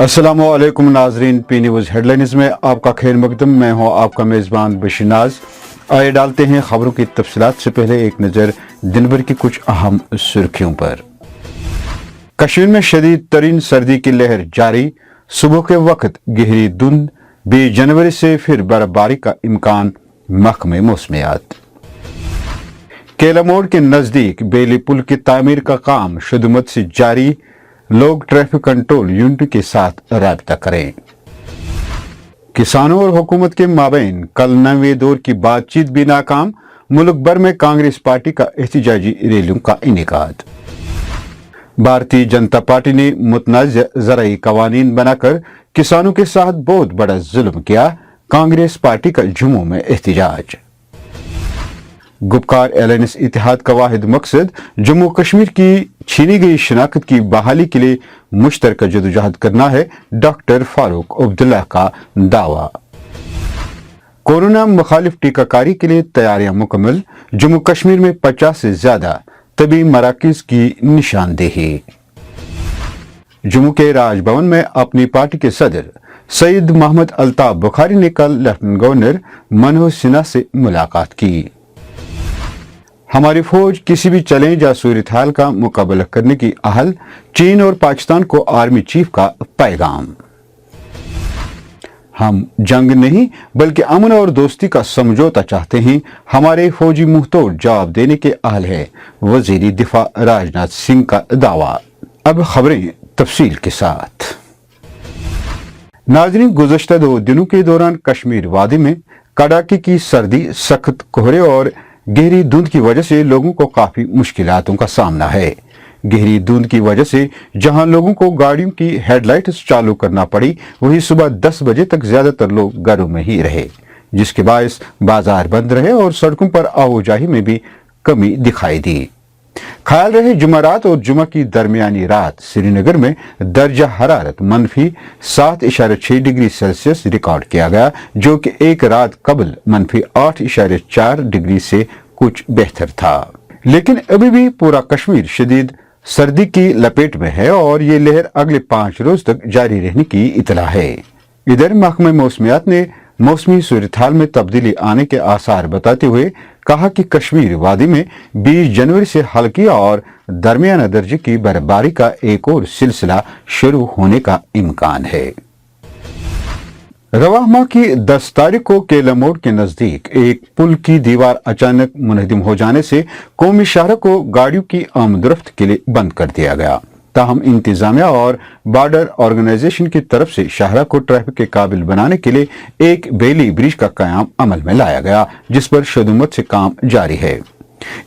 अस्सलामुअलैकुम नाजरीन, P news headlines में आपका खैर मकदम। मैं हूं आपका मेज़बान बशीर नाज। आइए डालते हैं खबरों की तफसीलात से पहले एक नज़र दिन भर की कुछ अहम सुर्खियों पर। कश्मीर में शदीद तरीन सर्दी की लहर जारी, सुबह के वक्त गहरी धुंध, 20 जनवरी से फिर बर्फबारी का इम्कान, महकमे मौसमियात। केला मोड़ के नजदीक बेली पुल की तामीर का काम शुद्धमत से जारी, लोग ट्रैफिक कंट्रोल यूनिट के साथ राब्ता करें। किसानों और हुकूमत के माबैन कल नवे दौर की बातचीत भी नाकाम, मुल्क भर में कांग्रेस पार्टी का एहतजाजी रैलियों का इनेकाद। भारतीय जनता पार्टी ने मुतनाज़ ज़राई कवानीन बनाकर किसानों के साथ बहुत बड़ा जुल्म किया, कांग्रेस पार्टी का जम्मू में एहतजाज। गुपकार एलायंस इत्तेहाद का वाहिद मकसद जम्मू कश्मीर की छीनी गई शनाख्त की बहाली के लिए मुश्तरका जदोजहद करना है, डॉक्टर फारूक अब्दुल्ला का दावा। कोरोना मुखालिफ टीकाकारी के लिए तैयारियां मुकम्मल, जम्मू कश्मीर में 50 से ज्यादा तबी मराकिज की निशानदेही। जम्मू के राजभवन में अपनी पार्टी के सदर सईद मोहम्मद अल्ताफ बुखारी ने कल लेफ्टिनेंट गवर्नर मनोज सिन्हा से मुलाकात की। हमारी फौज किसी भी चैलेंज या सूरत हाल का मुकाबला करने की अहल, चीन और पाकिस्तान को आर्मी चीफ का पैगाम। हम जंग नहीं बल्कि अमन और दोस्ती का समझौता चाहते हैं, हमारे फौजी मुंहतोड़ जवाब देने के अहल है, वजीर दिफा राजनाथ सिंह का दावा। अब खबरें तफसील के साथ। नाज़रीन, गुज़श्ता 2 दिनों के दौरान कश्मीर वादी में कड़ाके की सर्दी, सख्त कोहरे और गहरी धुंध की वजह से लोगों को काफी मुश्किलातों का सामना है। गहरी धुंध की वजह से जहां लोगों को गाड़ियों की हेडलाइट्स चालू करना पड़ी, वहीं सुबह 10 बजे तक ज्यादातर लोग घरों में ही रहे, जिसके बायस बाजार बंद रहे और सड़कों पर आवाजाही में भी कमी दिखाई दी। ख्याल रहे जुमेरात और जुमा की दरमियानी रात श्रीनगर में दर्जा हरारत -7.6 डिग्री सेल्सियस रिकॉर्ड किया गया, जो कि एक रात कबल -8.4 डिग्री से कुछ बेहतर था। लेकिन अभी भी पूरा कश्मीर शदीद सर्दी की लपेट में है और ये लहर अगले 5 रोज तक जारी रहने की इतला है। इधर महकमे मौसमियात ने मौसमी सूरत हाल में तब्दीली आने के आसार बताते हुए कहा कि कश्मीर वादी में 20 जनवरी से हल्की और दरमियाना दर्जे की बर्फबारी का एक और सिलसिला शुरू होने का इम्कान है। रवाह माह की 10 तारीख को केला मोड़ के नजदीक एक पुल की दीवार अचानक मुनहदिम हो जाने से कौमी शाहरा को गाड़ियों की आमदरफ्त के लिए बंद कर दिया गया। ताहम इंतजामिया और बॉर्डर ऑर्गेनाइजेशन की तरफ से शाहरा को ट्रैफिक के काबिल बनाने के लिए एक बेली ब्रिज का कयाम अमल में लाया गया, जिस पर शुद्धमत से काम जारी है।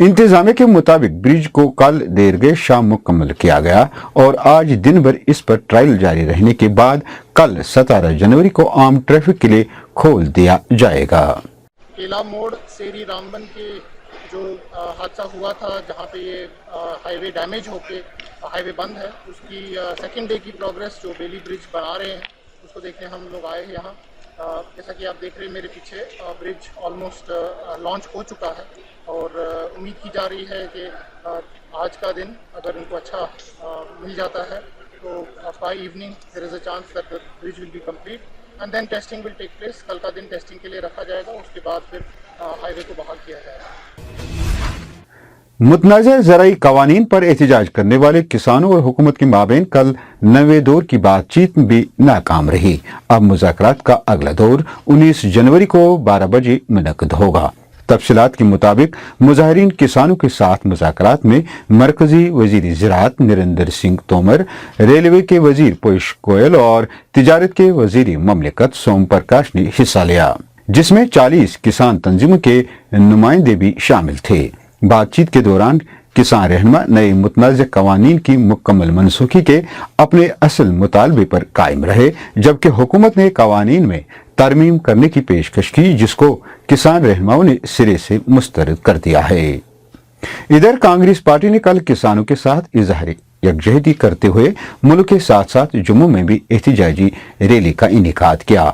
इंतजामिया के मुताबिक ब्रिज को कल देर गए शाम मुकम्मल किया गया और आज दिन भर इस पर ट्रायल जारी रहने के बाद कल 17 जनवरी को आम ट्रैफिक के लिए खोल दिया जाएगा। केला मोड़ सेरी रामबन के जो हादसा हुआ था, जहां पे ये हाईवे डैमेज होके हाईवे बंद है, उसकी सेकेंड डे की प्रोग्रेस जो बेली ब्रिज बना रहे हैं उसको देखने हम लोग आए हैं यहाँ। जैसा कि आप देख रहे हैं मेरे पीछे, ब्रिज ऑलमोस्ट लॉन्च हो चुका है और उम्मीद की जा रही है कि आज का दिन अगर इनको अच्छा मिल जाता है तो by evening there is a chance that the bridge will be complete and then testing will take place. कल का दिन टेस्टिंग के लिए रखा जाएगा, उसके बाद फिर हाईवे को बहाल किया जाएगा। मुतनाज़ा ज़राई कवानीन पर एहतजाज करने वाले किसानों और हुकूमत के माबैन कल नवे दौर की बातचीत भी नाकाम रही। अब मुज़ाकरात का अगला दौर 19 जनवरी को 12 बजे मुनक्किद होगा। तफसीलात के मुताबिक मुजाहिरीन किसानों के साथ मुज़ाकरात में मरकजी वजीर ज़राअत नरेंद्र सिंह तोमर, रेलवे के वजीर पीयूष गोयल और तिजारत के वजीर ममलिकत सोम प्रकाश ने हिस्सा लिया, जिसमें 40 किसान तंजीमों के नुमाइंदे भी शामिल थे। बातचीत के दौरान किसान रहनुमा नए मुतनाज़ कवानीन की मुकम्मल मनसूखी के अपने असल मुतालबे पर कायम रहे, जबकि हुकूमत ने कवानीन में तरमीम करने की पेशकश की, जिसको किसान रहनुमाओं ने सिरे से मुस्तरद कर दिया है। इधर कांग्रेस पार्टी ने कल किसानों के साथ इजहार यकजहती करते हुए मुल्क के साथ साथ जम्मू में भी एहतजाजी रैली का इनेकाद किया।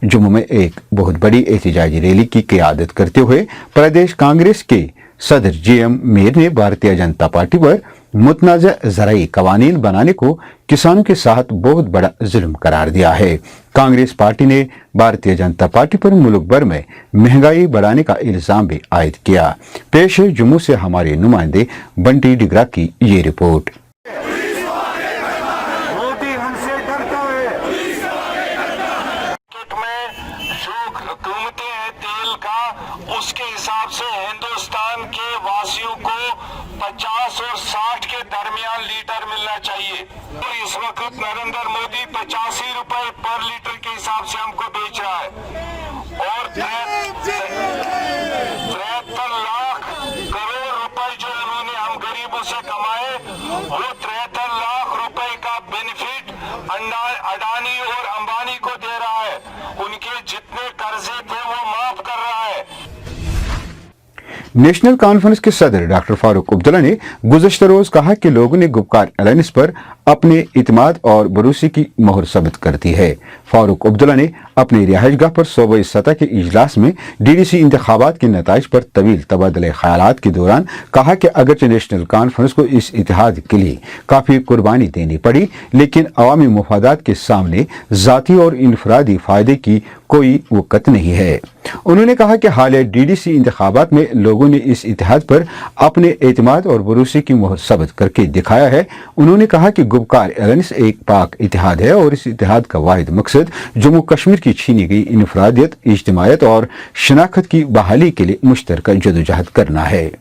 जम्मू में एक बहुत बड़ी एहतजाजी रैली की क़ियादत करते हुए प्रदेश कांग्रेस के सदर GM मीर ने भारतीय जनता पार्टी पर मुतनाज़ ज़राई कवानीन बनाने को किसानों के साथ बहुत बड़ा जुल्म करार दिया है। कांग्रेस पार्टी ने भारतीय जनता पार्टी पर मुल्क भर में महंगाई बढ़ाने का इल्जाम भी आयद किया। पेश है जम्मू से हमारे नुमाइंदे बंटी डिगरा की ये रिपोर्ट। उसके हिसाब से हिंदुस्तान के वासियों को 50 और 60 के दरमियान लीटर मिलना चाहिए। और इस वक्त नरेंद्र मोदी 85 रुपए पर लीटर के हिसाब से हमको बेच रहा है और 73 लाख करोड़ रुपए जो उन्होंने हम गरीबों से कमाए वो 73 लाख रुपए का बेनिफिट अडानी और अंबानी को दे रहा है। उनके जितने कर्जे थे वो माफ कर रहा है। नेशनल कॉन्फ्रेंस के सदर डॉक्टर फारूक अब्दुल्ला ने गुज़श्ता रोज कहा कि लोगों ने गुपकार अलायंस पर अपने इत्मीनाद और भरोसे की मोहर साबित कर दी है। फारूक अब्दुल्ला ने अपने रिहाइशगाह पर सूबाई सतह के इजलास में डीडीसी इंतखाबात के नताइज पर तवील तबादले ख्यालात के दौरान कहा कि अगरचे नेशनल कॉन्फ्रेंस को इस इतिहाद के लिए काफ़ी कुर्बानी देनी पड़ी, लेकिन अवामी मुफादात के सामने ज़ाती और इनफरादी फ़ायदे की कोई वक़्त नहीं है। उन्होंने कहा कि हालिया डीडीसी इंतखाबात में लोगों ने इस इतिहाद पर अपने एतमाद और भरोसे की मोहर साबित करके दिखाया है। उन्होंने कहा कि गुपकार अलायंस एक पाक इतिहाद है और इस इतिहाद का वाहिद मकसद जम्मू कश्मीर की छीनी गई इनफरादियत, इज्तिमायत और शनाख्त की बहाली के लिए मुश्तरका जदोजहद करना है।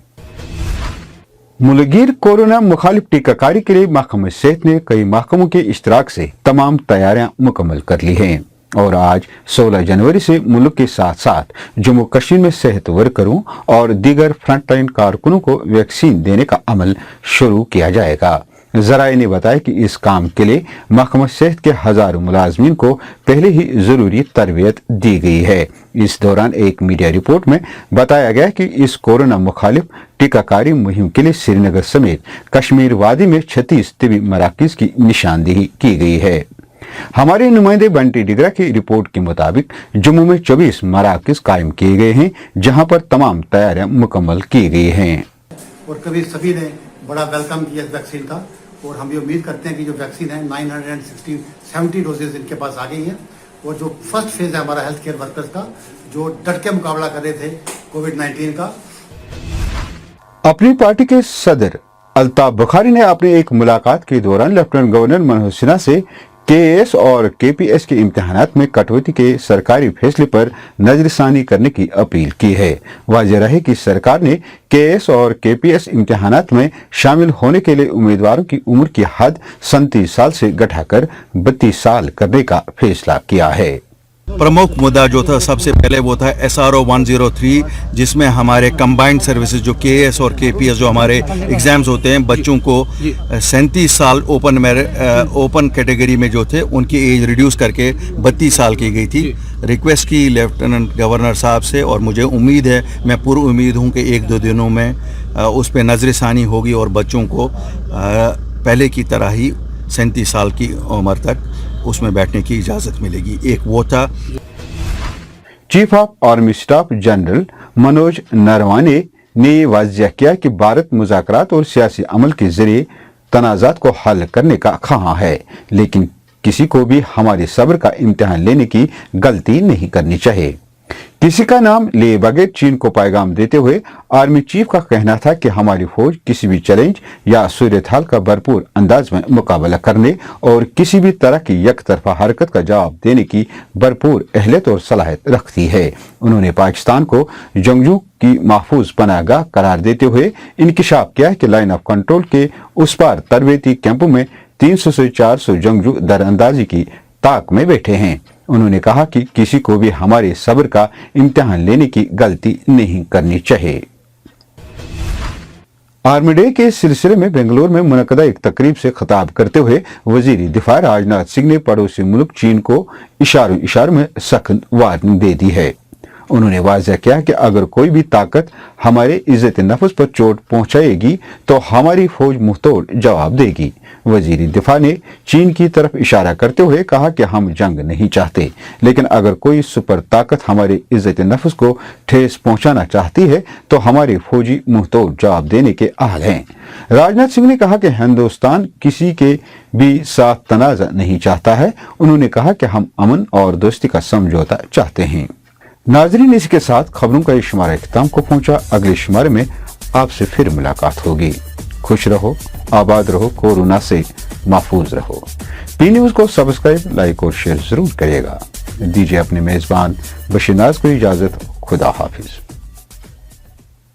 मुल्कगीर कोरोना मुखालिफ टीकाकारी के लिए महकमा सेहत ने कई महकमों के इश्तराक से तमाम तैयारियां मुकम्मल कर ली हैं और आज 16 जनवरी से मुल्क के साथ साथ जम्मू कश्मीर में सेहत वर्करों और दीगर फ्रंटलाइन कारकुनों को वैक्सीन देने का अमल शुरू किया जाएगा। ज़राए ने बताया कि इस काम के लिए महकमा सेहत के हजारों मुलाजमीन को पहले ही जरूरी तरबियत दी गई है। इस दौरान एक मीडिया रिपोर्ट में बताया गया कि इस कोरोना मुखालिफ टीकाकारी मुहिम के लिए श्रीनगर समेत कश्मीर वादी में 36 तिबी मराकज़ की निशानदेही की गई है। हमारे नुमाइंदे बंटी डिगरा की रिपोर्ट के मुताबिक जम्मू में 24 मराकज़ कायम किए गए हैं जहां पर तमाम तैयारियां मुकम्मल की गई हैं। और कभी सभी ने बड़ा वेलकम किया इस वैक्सीन का और हम ये उम्मीद करते हैं कि जो वैक्सीन है 970 डोजेज इनके पास आ गई हैं और जो फर्स्ट फेज है हमारा हेल्थ केयर वर्कर्स का जो डट के मुकाबला कर रहे थे कोविड-19 का। अपनी पार्टी के सदर अल्ताफ बुखारी ने अपनी एक मुलाकात के दौरान लेफ्टिनेंट गवर्नर मनोज सिन्हा से केएएस और केपीएस के इम्तिहानात में कटौती के सरकारी फैसले पर नजरसानी करने की अपील की है। वाज़ेह रहे कि सरकार ने केएएस और केपीएस इम्तिहानात में शामिल होने के लिए उम्मीदवारों की उम्र की हद 37 साल से घटाकर 32 साल करने का फैसला किया है। प्रमुख मुद्दा जो था सबसे पहले वो था SRO 103 जिसमें हमारे कंबाइंड सर्विसेज जो केएएस और केपीएस जो हमारे एग्जाम्स होते हैं बच्चों को 37 साल ओपन कैटेगरी में जो थे उनकी एज रिड्यूस करके 32 साल की गई थी। रिक्वेस्ट की लेफ्टिनेंट गवर्नर साहब से और मुझे उम्मीद है, मैं पूरी उम्मीद हूँ कि 1-2 दिनों में उस पर नजरसानी होगी और बच्चों को पहले की तरह ही 37 साल की उम्र तक उसमें बैठने की इजाज़त मिलेगी। एक वो था। Chief of army staff general Manoj Naravane ने ये वाज़ेह किया कि भारत मुज़ाकरात और सियासी अमल के जरिए तनाज़ात को हल करने का ख्वाह है, लेकिन किसी को भी हमारे सब्र का इम्तिहान लेने की गलती नहीं करनी चाहिए। किसी का नाम लिए बगैर चीन को पैगाम देते हुए आर्मी चीफ का कहना था कि हमारी फौज किसी भी चैलेंज या सूरत हाल का भरपूर अंदाज में मुकाबला करने और किसी भी तरह की यकतरफा हरकत का जवाब देने की भरपूर अहलियत और सलाहियत रखती है। उन्होंने पाकिस्तान को जंगजू की महफूज पनाहगाह करार देते हुए इंकिशाफ किया कि लाइन ऑफ कंट्रोल के उस पार तरबेती कैंपों में 300 से 400 जंगजू दरअंदाजी की ताक में बैठे हैं। उन्होंने कहा कि किसी को भी हमारे सब्र का इम्तिहान लेने की गलती नहीं करनी चाहिए। आर्मी डे के सिलसिले में बेंगलुरु में मुनक्कदा एक तकरीब से खिताब करते हुए वजीर दिफा राजनाथ सिंह ने पड़ोसी मुल्क चीन को इशारों में सख्त वार्निंग दे दी है। उन्होंने वाज़ह किया कि अगर कोई भी ताकत हमारे इज्जत नफ्स पर चोट पहुंचाएगी तो हमारी फौज मुंहतोड़ जवाब देगी। वजीर दिफा ने चीन की तरफ इशारा करते हुए कहा कि हम जंग नहीं चाहते, लेकिन अगर कोई सुपर ताकत हमारे इज्जत नफ्स को ठेस पहुंचाना चाहती है तो हमारे फौजी मुंहतोड़ जवाब देने के अहल हैं। राजनाथ सिंह ने कहा कि हिंदुस्तान किसी के भी साथ तनाज़ा नहीं चाहता है। उन्होंने कहा कि हम अमन और दोस्ती का समझौता चाहते हैं। नाजरीन, इसके साथ खबरों का ये शुमारा इख्तिताम को पहुंचा। अगले शुमारे में आपसे फिर मुलाकात होगी। खुश रहो, आबाद रहो, कोरोना से महफूज रहो। पी न्यूज़ को सब्सक्राइब, लाइक और शेयर जरूर करिएगा। दीजिए अपने मेज़बान बशीर नाज को इजाज़त। खुदा हाफिज।